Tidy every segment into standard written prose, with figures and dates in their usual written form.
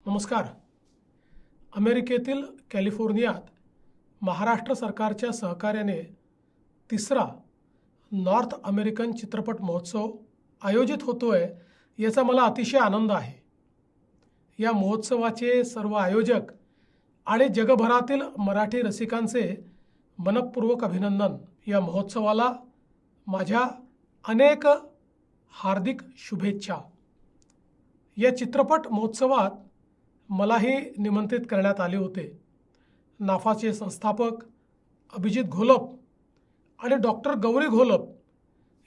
नमस्कार. अमेरिकेतील कॅलिफोर्नियात महाराष्ट्र सरकारच्या सहकार्याने तिसरा नॉर्थ अमेरिकन चित्रपट महोत्सव आयोजित होतोय याचा मला अतिशय आनंद आहे. या महोत्सवाचे सर्व आयोजक आणि जगभरातील मराठी रसिकांचे मनपूर्वक अभिनंदन. या महोत्सवाला माझ्या अनेक हार्दिक शुभेच्छा. या चित्रपट महोत्सवात मलाही निमंत्रित करण्यात आले होते. नाफाचे संस्थापक अभिजित घोलप आणि डॉक्टर गौरी घोलप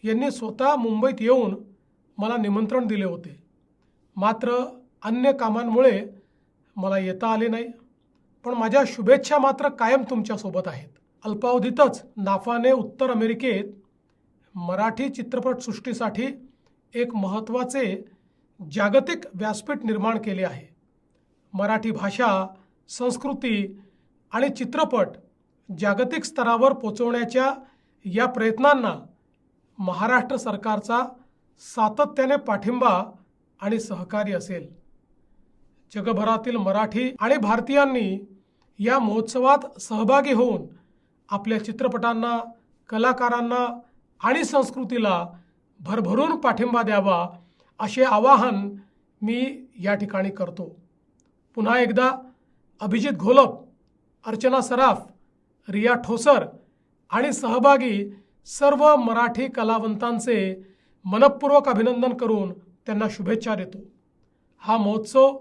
यांनी स्वतः मुंबईत येऊन मला निमंत्रण दिले होते. मात्र अन्य कामांमुळे मला येता आले नाही. पण माझ्या शुभेच्छा मात्र कायम तुमच्यासोबत आहेत. अल्पावधीतच नाफाने उत्तर अमेरिकेत मराठी चित्रपटसृष्टीसाठी एक महत्त्वाचे जागतिक व्यासपीठ निर्माण केले आहे. मराठी भाषा, संस्कृती आणि चित्रपट जागतिक स्तरावर पोचवण्याच्या या प्रयत्नांना महाराष्ट्र सरकारचा सातत्याने पाठिंबा आणि सहकार्य असेल. जगभरातील मराठी आणि भारतीयांनी या महोत्सवात सहभागी होऊन आपल्या चित्रपटांना, कलाकारांना आणि संस्कृतीला भरभरून पाठिंबा द्यावा असे आवाहन मी या ठिकाणी करतो. पुन्हा एकदा अभिजित घोलप, अर्चना सराफ, रिया ठोसर आणि सहभागी सर्व मराठी कलावंतांचे मनपूर्वक अभिनंदन करून त्यांना शुभेच्छा देतो. हा महोत्सव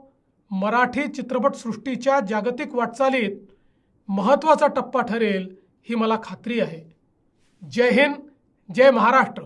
मराठी चित्रपटसृष्टीच्या जागतिक वाटचालीत महत्त्वाचा टप्पा ठरेल ही मला खात्री आहे. जय हिंद, जय महाराष्ट्र.